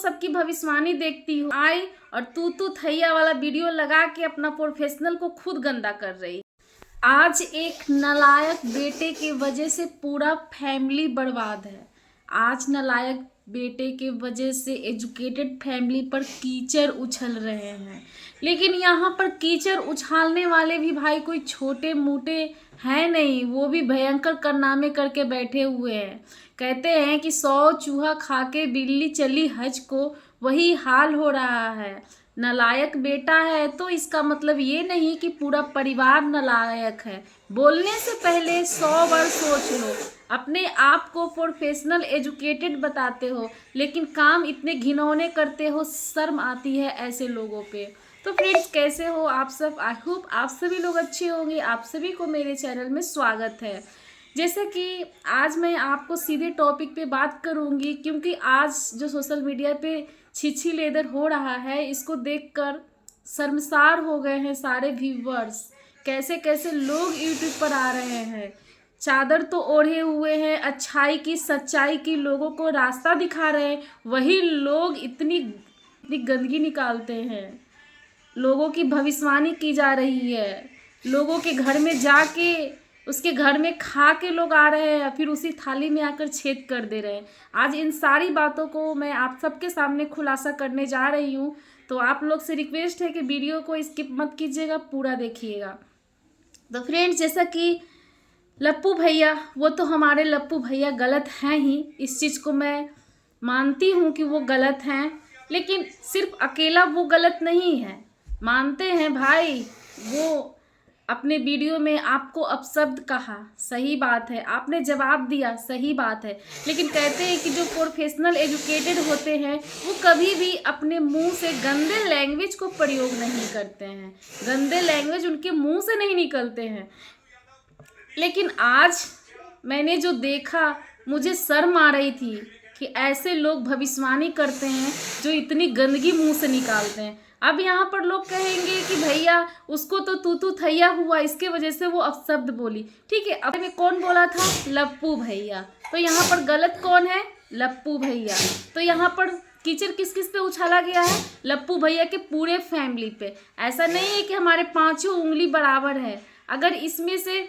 सबकी भविष्यवाणी देखती हो, आई और तू थैया वाला वीडियो लगा के अपना प्रोफेशनल को खुद गंदा कर रही। आज एक नालायक बेटे की वजह से पूरा फैमिली बर्बाद है। आज नालायक बेटे के वजह से एजुकेटेड फैमिली पर कीचड़ उछल रहे हैं, लेकिन यहाँ पर कीचड़ उछालने वाले भी भाई कोई छोटे मोटे हैं नहीं, वो भी भयंकर कारनामे करके बैठे हुए हैं। कहते हैं कि 100 चूहा खा के बिल्ली चली हज को, वही हाल हो रहा है। नालायक बेटा है तो इसका मतलब ये नहीं कि पूरा परिवार नालायक है। बोलने से पहले 100 बार सोच लो। अपने आप को प्रोफेशनल एजुकेटेड बताते हो, लेकिन काम इतने घिनौने करते हो, शर्म आती है ऐसे लोगों पे। तो फ्रेंड्स, कैसे हो आप सब? आई होप आप सभी लोग अच्छे होंगे। आप सभी को मेरे चैनल में स्वागत है। जैसे कि आज मैं आपको सीधे टॉपिक पे बात करूंगी, क्योंकि आज जो सोशल मीडिया पे छिछी लेदर हो रहा है, इसको देखकर शर्मसार हो गए हैं सारे व्यूवर्स। कैसे कैसे लोग यूट्यूब पर आ रहे हैं, चादर तो ओढ़े हुए हैं, अच्छाई की सच्चाई की लोगों को रास्ता दिखा रहे हैं, वही लोग इतनी गंदगी निकालते हैं। लोगों की भविष्यवाणी की जा रही है, लोगों के घर में जाके उसके घर में खा के लोग आ रहे हैं, फिर उसी थाली में आकर छेद कर दे रहे हैं। आज इन सारी बातों को मैं आप सबके सामने खुलासा करने जा रही हूँ, तो आप लोग से रिक्वेस्ट है कि वीडियो को स्किप मत कीजिएगा, पूरा देखिएगा। तो फ्रेंड्स, जैसा कि लप्पू भैया, वो तो हमारे लप्पू भैया गलत हैं ही, इस चीज़ को मैं मानती हूँ कि वो गलत हैं, लेकिन सिर्फ अकेला वो गलत नहीं है। मानते हैं भाई, वो अपने वीडियो में आपको अपशब्द कहा, सही बात है, आपने जवाब दिया, सही बात है, लेकिन कहते हैं कि जो प्रोफेशनल एजुकेटेड होते हैं वो कभी भी अपने मुंह से गंदे लैंग्वेज को प्रयोग नहीं करते हैं। गंदे लैंग्वेज उनके मुंह से नहीं निकलते हैं। लेकिन आज मैंने जो देखा, मुझे शर्म आ रही थी कि ऐसे लोग भविष्यवाणी करते हैं जो इतनी गंदगी मुंह से निकालते हैं। अब यहाँ पर लोग कहेंगे कि भैया उसको तो तू थैया हुआ, इसके वजह से वो अपशब्द बोली। ठीक है, अब में कौन बोला था? लप्पू भैया। तो यहाँ पर गलत कौन है? लप्पू भैया। तो यहाँ पर कीचड़ किस किस पे उछाला गया है? लप्पू भैया के पूरे फैमिली पे। ऐसा नहीं है कि हमारे पांचों उंगली बराबर है। अगर इसमें से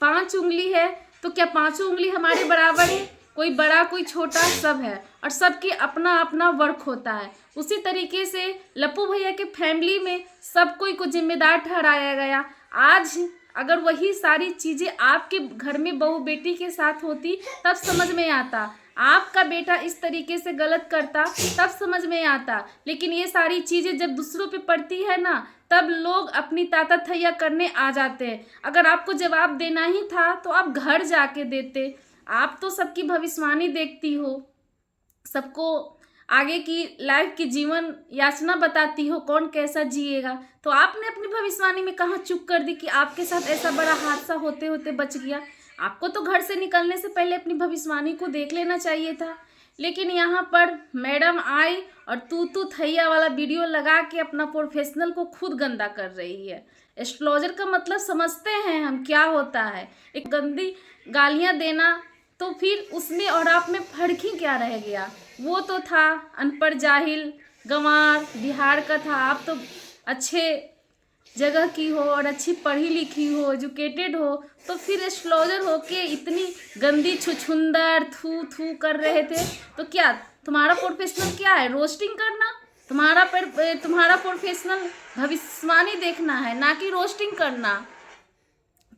5 उंगली है तो क्या 5 उंगली हमारे बराबर है? कोई बड़ा कोई छोटा, सब है, और सबकी अपना अपना वर्क होता है। उसी तरीके से लप्पू भैया के फैमिली में सब कोई को जिम्मेदार ठहराया गया। आज अगर वही सारी चीज़ें आपके घर में बहू बेटी के साथ होती तब समझ में आता। आपका बेटा इस तरीके से गलत करता तब समझ में आता, लेकिन ये सारी चीज़ें जब दूसरों पे पड़ती है ना, तब लोग अपनी ताता थैया करने आ जाते हैं। अगर आपको जवाब देना ही था तो आप घर जाके देते। आप तो सबकी भविष्यवाणी देखती हो, सबको आगे की लाइफ की जीवन याचना बताती हो, कौन कैसा जिएगा। तो आपने अपनी भविष्यवाणी में कहाँ चुप कर दी कि आपके साथ ऐसा बड़ा हादसा होते होते बच गया। आपको तो घर से निकलने से पहले अपनी भविष्यवाणी को देख लेना चाहिए था। लेकिन यहाँ पर मैडम आई और तू थैया वाला वीडियो लगा के अपना प्रोफेशनल को खुद गंदा कर रही है। एस्ट्रोलॉजर का मतलब समझते हैं हम क्या होता है? एक गंदी गालियाँ देना, तो फिर उसमें और आप में फर्क ही क्या रह गया? वो तो था अनपढ़ जाहिल गंवार, बिहार का था। आप तो अच्छे जगह की हो और अच्छी पढ़ी लिखी हो, एजुकेटेड हो, तो फिर एस्ट्रोलॉजर हो के इतनी गंदी छुछुंदर थू कर रहे थे। तो क्या तुम्हारा प्रोफेशनल क्या है? रोस्टिंग करना? तुम्हारा प्रोफेशनल भविष्यवाणी देखना है, ना कि रोस्टिंग करना।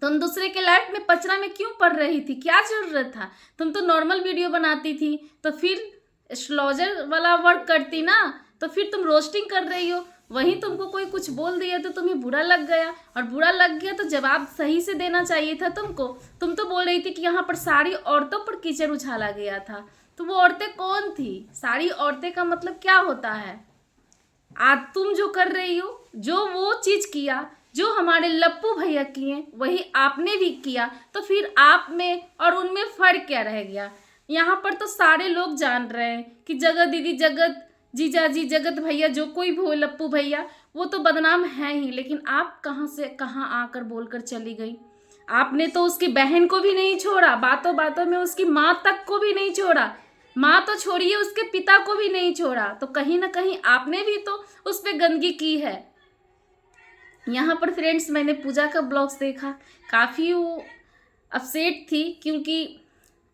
तुम दूसरे के लाइफ में पचरा में क्यों पड़ रही थी? क्या जरूरत था? तुम तो नॉर्मल वीडियो बनाती थी, तो फिर एस्ट्रोलॉजर वाला वर्क करती ना, तो फिर तुम रोस्टिंग कर रही हो। वहीं तुमको कोई कुछ बोल दिया तो तुम्हें बुरा लग गया, और बुरा लग गया तो जवाब सही से देना चाहिए था तुमको। तुम तो बोल रही थी कि यहाँ पर सारी औरतों पर कीचड़ उछाला गया था। तो वो औरतें कौन थी? सारी औरतें का मतलब क्या होता है? आज तुम जो कर रही हो, जो वो चीज़ किया जो हमारे लप्पू भैया किए, वही आपने भी किया। तो फिर आप में और उनमें फ़र्क क्या रह गया? यहाँ पर तो सारे लोग जान रहे हैं कि जगत दीदी, जगत जीजा जी, जगत भैया, जो कोई भी हो, लप्पू भैया, वो तो बदनाम है ही। लेकिन आप कहाँ से कहाँ आकर बोलकर चली गई। आपने तो उसकी बहन को भी नहीं छोड़ा, बातों बातों में उसकी माँ तक को भी नहीं छोड़ा। माँ तो छोड़िए, उसके पिता को भी नहीं छोड़ा, तो कहीं ना कहीं आपने भी तो उस पर गंदगी की है। यहाँ पर फ्रेंड्स मैंने पूजा का ब्लॉग्स देखा, काफ़ी वो अपसेट थी, क्योंकि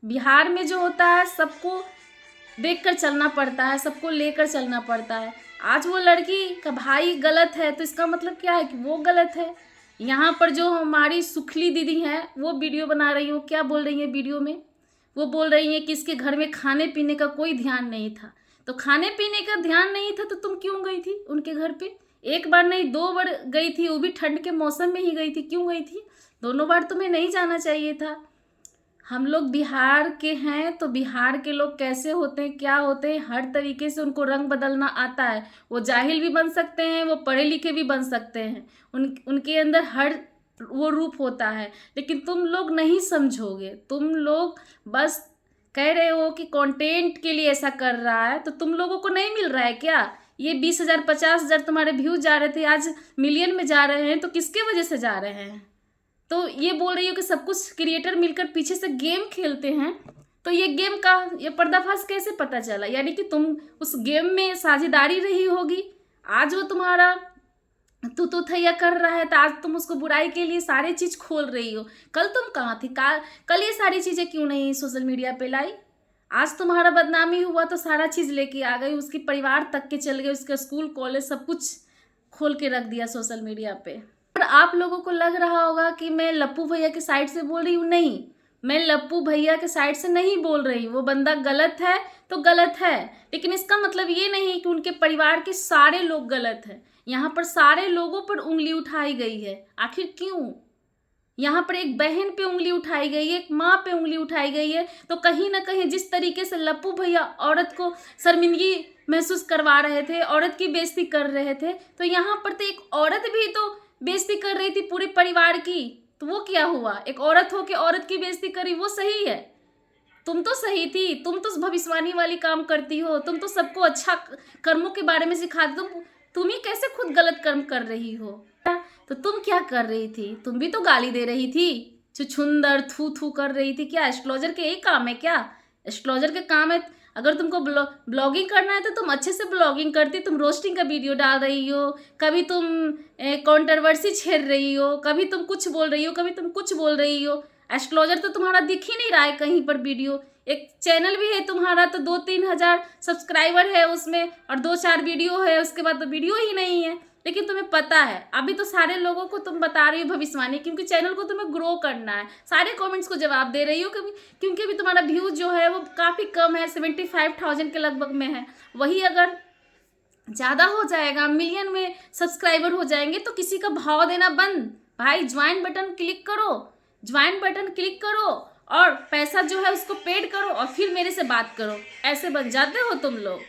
बिहार में जो होता है सबको देखकर चलना पड़ता है, सबको लेकर चलना पड़ता है। आज वो लड़की का भाई गलत है तो इसका मतलब क्या है कि वो गलत है। यहाँ पर जो हमारी सुखली दीदी हैं वो वीडियो बना रही हो, क्या बोल रही है वीडियो में? वो बोल रही है कि इसके घर में खाने पीने का कोई ध्यान नहीं था। तो खाने पीने का ध्यान नहीं था तो तुम क्यों गई थी उनके घर पे? एक बार नहीं 2 बार गई थी, वो भी ठंड के मौसम में ही गई थी। क्यों गई थी? दोनों बार तुम्हें नहीं जाना चाहिए था। हम लोग बिहार के हैं तो बिहार के लोग कैसे होते हैं, क्या होते हैं, हर तरीके से उनको रंग बदलना आता है। वो जाहिल भी बन सकते हैं, वो पढ़े लिखे भी बन सकते हैं, उनके अंदर हर वो रूप होता है। लेकिन तुम लोग नहीं समझोगे, तुम लोग बस कह रहे हो कि कंटेंट के लिए ऐसा कर रहा है, तो तुम लोगों को नहीं मिल रहा है क्या? ये 20,000 50,000 तुम्हारे व्यूज जा रहे थे, आज मिलियन में जा रहे हैं, तो किसके वजह से जा रहे हैं? तो ये बोल रही हो कि सब कुछ क्रिएटर मिलकर पीछे से गेम खेलते हैं, तो ये गेम का ये पर्दाफाश कैसे पता चला? यानी कि तुम उस गेम में साझेदारी रही होगी। आज वो तुम्हारा तू थैया कर रहा है तो आज तुम उसको बुराई के लिए सारी चीज खोल रही हो। कल तुम कहाँ थी? कल ये सारी चीजें क्यों नहीं सोशल मीडिया पे लाई? आज तुम्हारा बदनामी हुआ तो सारा चीज लेके आ गई, उसके परिवार तक के चल गए, उसका स्कूल कॉलेज सब कुछ खोल के रख दिया सोशल मीडिया पे। और आप लोगों को लग रहा होगा कि मैं लप्पू भैया के साइड से बोल रही हूँ। नहीं, मैं लप्पू भैया के साइड से नहीं बोल रही। वो बंदा गलत है तो गलत है, लेकिन इसका मतलब ये नहीं कि उनके परिवार के सारे लोग गलत हैं। यहाँ पर सारे लोगों पर उंगली उठाई गई है। आखिर क्यों? यहाँ पर एक बहन पे उंगली उठाई गई है, एक माँ पे उंगली उठाई गई है। तो कहीं ना कहीं जिस तरीके से लप्पू भैया औरत को शर्मिंदगी महसूस करवा रहे थे, औरत की बेइज्जती कर रहे थे, तो यहाँ पर तो एक औरत भी तो बेइज्जती कर रही थी पूरे परिवार की। तो वो क्या हुआ? एक औरत हो के औरत की बेइज्जती करी, वो सही है? तुम तो सही थी, तुम तो भविष्यवाणी वाली काम करती हो, तुम तो सबको अच्छा कर्मों के बारे में सिखाती। तुम ही कैसे खुद गलत कर्म कर रही हो? तो तुम क्या कर रही थी? तुम भी तो गाली दे रही थी, छुछुंदर थू थू कर रही थी। क्या एस्ट्रोलॉजर के यही काम है क्या? एस्ट्रोलॉजर के काम है, अगर तुमको ब्लॉगिंग करना है तो तुम अच्छे से ब्लॉगिंग करती। तुम रोस्टिंग का वीडियो डाल रही हो, कभी तुम कंट्रोवर्सी छेड़ रही हो, कभी तुम कुछ बोल रही हो, कभी तुम कुछ बोल रही हो। एस्ट्रोलॉजर तो तुम्हारा दिख ही नहीं रहा है कहीं पर वीडियो। एक चैनल भी है तुम्हारा तो 2-3 हज़ार सब्सक्राइबर है उसमें, और 2-4 वीडियो है, उसके बाद तो वीडियो ही नहीं है। लेकिन तुम्हें पता है अभी तो सारे लोगों को तुम बता रही हो भविष्यवाणी, क्योंकि चैनल को तुम्हें ग्रो करना है। सारे कमेंट्स को जवाब दे रही हो, क्योंकि अभी तुम्हारा व्यूज जो है वो काफ़ी कम है, 75,000 के लगभग में है। वही अगर ज़्यादा हो जाएगा, मिलियन में सब्सक्राइबर हो जाएंगे, तो किसी का भाव देना बंद। भाई ज्वाइन बटन क्लिक करो, ज्वाइन बटन क्लिक करो और पैसा जो है उसको पेड करो और फिर मेरे से बात करो। ऐसे बन जाते हो तुम लोग।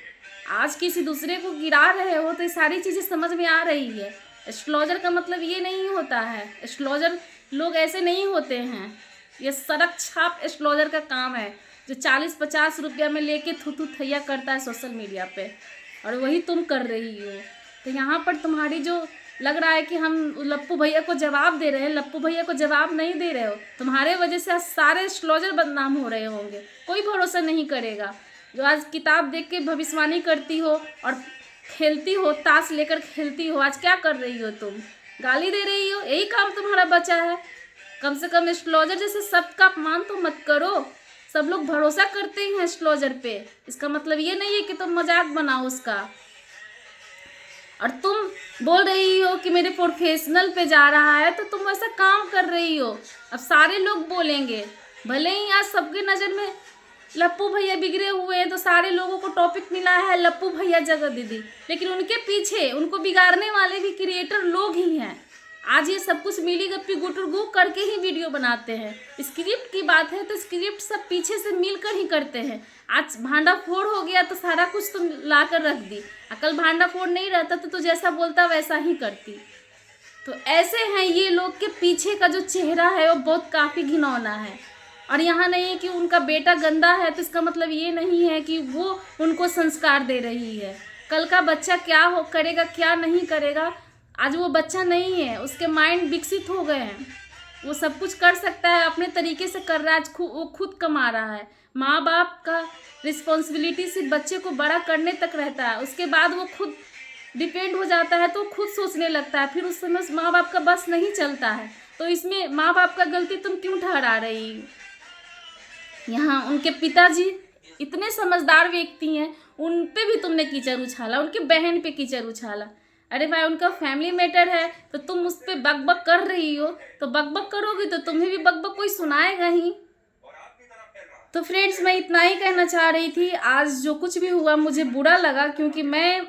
आज किसी दूसरे को गिरा रहे हो तो ये सारी चीज़ें समझ में आ रही है। एस्ट्रोलॉजर का मतलब ये नहीं होता है, एस्ट्रोलॉजर लोग ऐसे नहीं होते हैं। ये सड़क छाप एस्ट्रोलॉजर का काम है, जो 40-50 रुपया में लेके थू थैया करता है सोशल मीडिया पे, और वही तुम कर रही हो। तो यहाँ पर तुम्हारी जो लग रहा है कि हम लप्पू भैया को जवाब दे रहे हैं, लप्पू भैया को जवाब नहीं दे रहे हो। तुम्हारे वजह से आज सारे एस्ट्रोलॉजर बदनाम हो रहे होंगे, कोई भरोसा नहीं करेगा। जो आज किताब देख के भविष्यवाणी करती हो और खेलती हो, ताश लेकर खेलती हो, आज क्या कर रही हो तुम? गाली दे रही हो, यही काम तुम्हारा बचा है। कम से कम एस्ट्रोलॉजर जैसे सबका अपमान तो मत करो। सब लोग भरोसा करते हैं एस्ट्रोलॉजर पे, इसका मतलब ये नहीं है कि तुम मजाक बनाओ उसका। और तुम बोल रही हो कि मेरे प्रोफेशनल पे जा रहा है, तो तुम ऐसा काम कर रही हो। अब सारे लोग बोलेंगे, भले ही आज सबकी नज़र में लप्पू भैया बिगड़े हुए हैं, तो सारे लोगों को टॉपिक मिला है लप्पू भैया जगह दीदी, लेकिन उनके पीछे उनको बिगाड़ने वाले भी क्रिएटर लोग ही हैं। आज ये सब कुछ मिली गप्पी गुटुरगु करके ही वीडियो बनाते हैं। स्क्रिप्ट की बात है तो स्क्रिप्ट सब पीछे से मिलकर ही करते हैं। आज भांडा फोड़ हो गया तो सारा कुछ तुम ला कर रख दी, कल भांडा फोड़ नहीं रहता तो तू जैसा बोलता वैसा ही करती। तो ऐसे हैं ये लोग के पीछे का जो चेहरा है वो बहुत काफ़ी घिनौना है। और यहाँ नहीं कि उनका बेटा गंदा है तो इसका मतलब ये नहीं है कि वो उनको संस्कार दे रही है। कल का बच्चा क्या हो करेगा क्या नहीं करेगा, आज वो बच्चा नहीं है, उसके माइंड विकसित हो गए हैं। वो सब कुछ कर सकता है, अपने तरीके से कर रहा है, वो खुद कमा रहा है। माँ बाप का रिस्पॉन्सिबिलिटी सिर्फ बच्चे को बड़ा करने तक रहता है, उसके बाद वो खुद डिपेंड हो जाता है तो खुद सोचने लगता है, फिर उस समय माँ बाप का बस नहीं चलता है। तो इसमें माँ बाप का गलती तुम क्यों ठहरा रही हो? यहाँ उनके पिताजी इतने समझदार व्यक्ति हैं, उन पे भी तुमने कीचड़ उछाला, उनकी बहन पे कीचड़ उछाला। अरे भाई, उनका फैमिली मैटर है तो तुम उस पर बकबक कर रही हो, तो बकबक करोगी तो तुम्हें भी बकबक कोई सुनाएगा ही। तो फ्रेंड्स, मैं इतना ही कहना चाह रही थी। आज जो कुछ भी हुआ मुझे बुरा लगा, क्योंकि मैं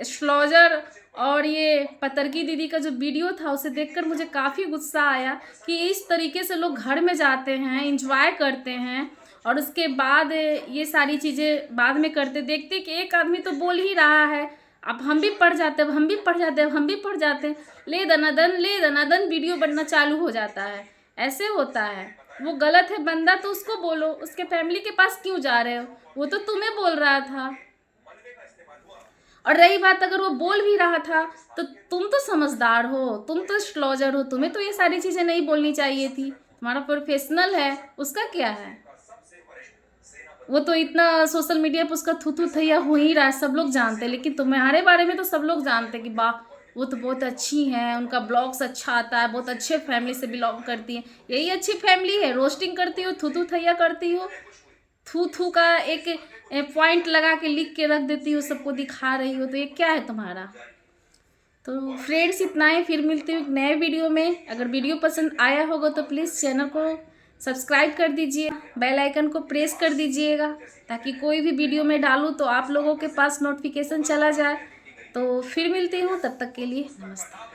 एस्ट्रोलॉजर और ये पतरकी दीदी का जो वीडियो था उसे देखकर मुझे काफ़ी गुस्सा आया कि इस तरीके से लोग घर में जाते हैं, एंजॉय करते हैं और उसके बाद ये सारी चीज़ें बाद में करते। देखते कि एक आदमी तो बोल ही रहा है, अब हम भी पढ़ जाते हैं, हम भी पढ़ जाते हैं, हम भी पढ़ जाते हैं, ले दनादन वीडियो बनना चालू हो जाता है। ऐसे होता है। वो गलत है बंदा तो उसको बोलो, उसके फैमिली के पास क्यों जा रहे हो? वो तो तुम्हें बोल रहा था। और रही बात, अगर वो बोल भी रहा था तो तुम तो समझदार हो, तुम तो एस्ट्रोलॉजर हो, तुम्हें तो ये सारी चीज़ें नहीं बोलनी चाहिए थी। तुम्हारा प्रोफेशनल है, उसका क्या है? वो तो इतना सोशल मीडिया पर उसका थू थैया हो ही रहा है, सब लोग जानते हैं। लेकिन तुम्हारे बारे में तो सब लोग जानते हैं कि वाह, वो तो बहुत अच्छी हैं, उनका ब्लॉग्स अच्छा आता है, बहुत अच्छे फैमिली से बिलोंग करती हैं। यही अच्छी फैमिली है? रोस्टिंग करती हो, थू थैया करती हो, थू का एक पॉइंट लगा के लिख के रख देती हो, सबको दिखा रही हो, तो ये क्या है तुम्हारा? तो फ्रेंड्स, इतना ही। फिर मिलती हूँ एक नए वीडियो में। अगर वीडियो पसंद आया होगा तो प्लीज़ चैनल को सब्सक्राइब कर दीजिए, बेल आइकन को प्रेस कर दीजिएगा, ताकि कोई भी वीडियो में डालूँ तो आप लोगों के पास नोटिफिकेशन चला जाए। तो फिर मिलती हूँ, तब तक के लिए नमस्ते।